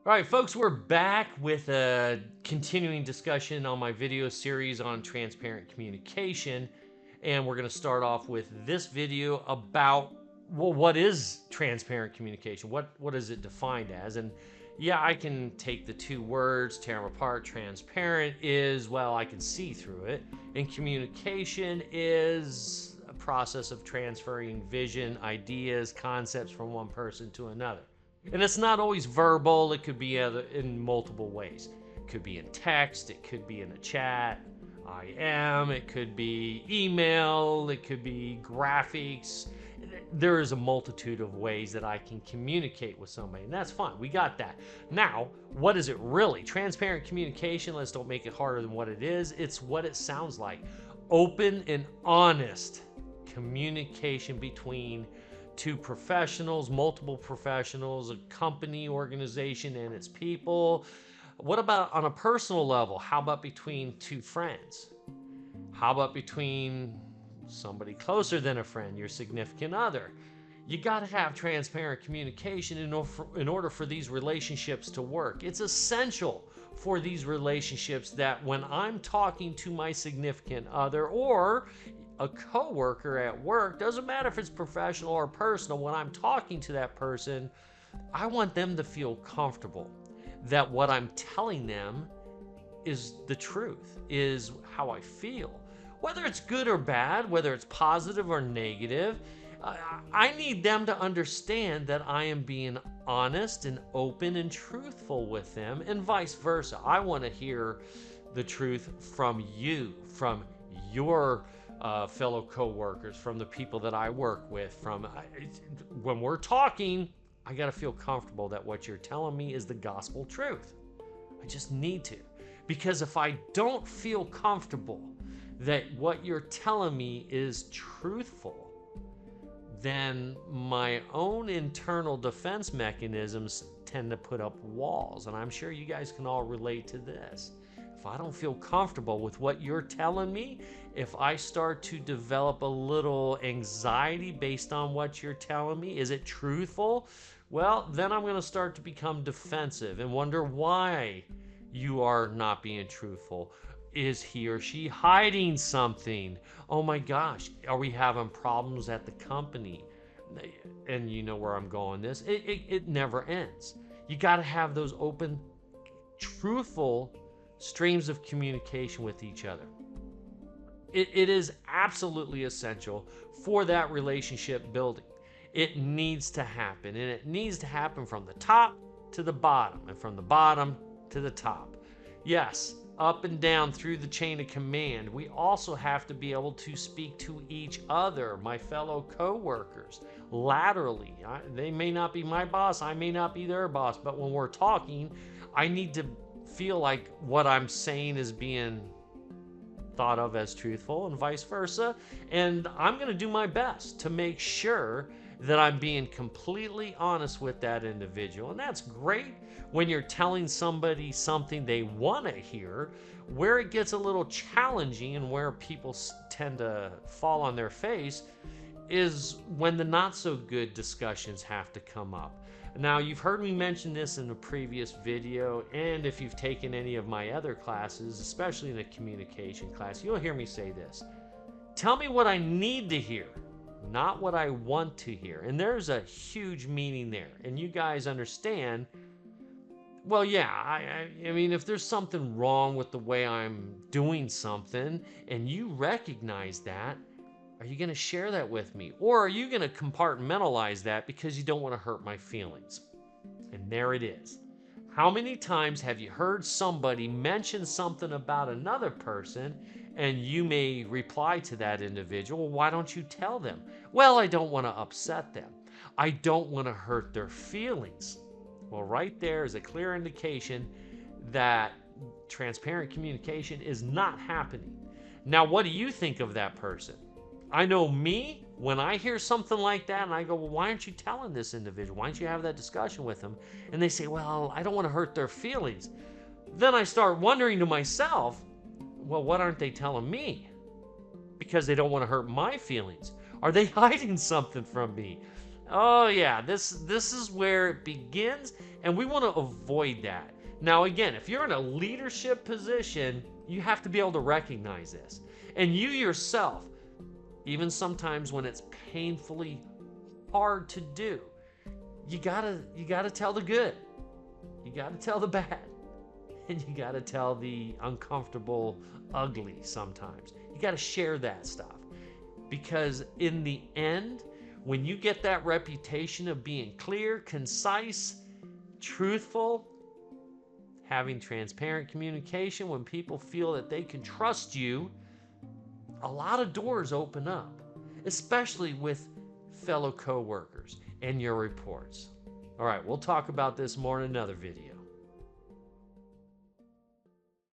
All right, folks, we're back with a continuing discussion on my video series on transparent communication. And we're going to start off with this video about, well, what is transparent communication? What is it defined as? And yeah, I can take the two words, tear them apart. Transparent is, well, I can see through it. And communication is a process of transferring vision, ideas, concepts from one person to another. And it's not always verbal, it could be in multiple ways. It could be in text, it could be in a chat, it could be email, it could be graphics. There is a multitude of ways that I can communicate with somebody, and that's fine. We got that. Now, what is it really? Transparent communication, let's don't make it harder than what it is. It's what it sounds like. Open and honest communication between two professionals, multiple professionals, a company, organization, and its people. What about on a personal level? How about between two friends? How about between somebody closer than a friend, your significant other? You got to have transparent communication in order for these relationships to work. It's essential for these relationships that when I'm talking to my significant other or a coworker at work, doesn't matter if it's professional or personal, when I'm talking to that person, I want them to feel comfortable that what I'm telling them is the truth, is how I feel. Whether it's good or bad, whether it's positive or negative, I need them to understand that I am being honest and open and truthful with them, and vice versa. I want to hear the truth from you, from your fellow co-workers, from the people that I work with. When we're talking, I got to feel comfortable that what you're telling me is the gospel truth. I just need to. Because if I don't feel comfortable that what you're telling me is truthful, then my own internal defense mechanisms tend to put up walls. And I'm sure you guys can all relate to this. If I don't feel comfortable with what you're telling me, if I start to develop a little anxiety based on what you're telling me, is it truthful? Well, then I'm going to start to become defensive and wonder why you are not being truthful. Is he or she hiding something? Oh my gosh, are we having problems at the company? And you know where I'm going this. It never ends. You got to have those open, truthful streams of communication with each other. It is absolutely essential for that relationship building. It needs to happen, and it needs to happen from the top to the bottom, and from the bottom to the top. Yes, up and down through the chain of command. We also have to be able to speak to each other, my fellow co-workers, laterally. They may not be my boss, I may not be their boss, but when we're talking, I need to feel like what I'm saying is being thought of as truthful and vice versa. And I'm going to do my best to make sure that I'm being completely honest with that individual. And that's great when you're telling somebody something they want to hear. Where it gets a little challenging and where people tend to fall on their face is when the not so good discussions have to come up. Now, you've heard me mention this in a previous video, and if you've taken any of my other classes, especially in a communication class, you'll hear me say this. Tell me what I need to hear, not what I want to hear. And there's a huge meaning there. And you guys understand, well, yeah, I mean, if there's something wrong with the way I'm doing something, and you recognize that, are you going to share that with me? Or are you going to compartmentalize that because you don't want to hurt my feelings? And there it is. How many times have you heard somebody mention something about another person and you may reply to that individual, why don't you tell them? Well, I don't want to upset them. I don't want to hurt their feelings. Well, right there is a clear indication that transparent communication is not happening. Now, what do you think of that person? I know me, when I hear something like that and I go, well, why aren't you telling this individual? Why don't you have that discussion with them? And they say, well, I don't want to hurt their feelings. Then I start wondering to myself, well, what aren't they telling me? Because they don't want to hurt my feelings. Are they hiding something from me? Oh yeah, this is where it begins, and we want to avoid that. Now again, if you're in a leadership position, you have to be able to recognize this. And you yourself, even sometimes when it's painfully hard to do, you gotta tell the good. You gotta tell the bad. And you gotta tell the uncomfortable, ugly sometimes. You gotta share that stuff. Because in the end, when you get that reputation of being clear, concise, truthful, having transparent communication, when people feel that they can trust you, a lot of doors open up, especially with fellow coworkers and your reports. All right, we'll talk about this more in another video.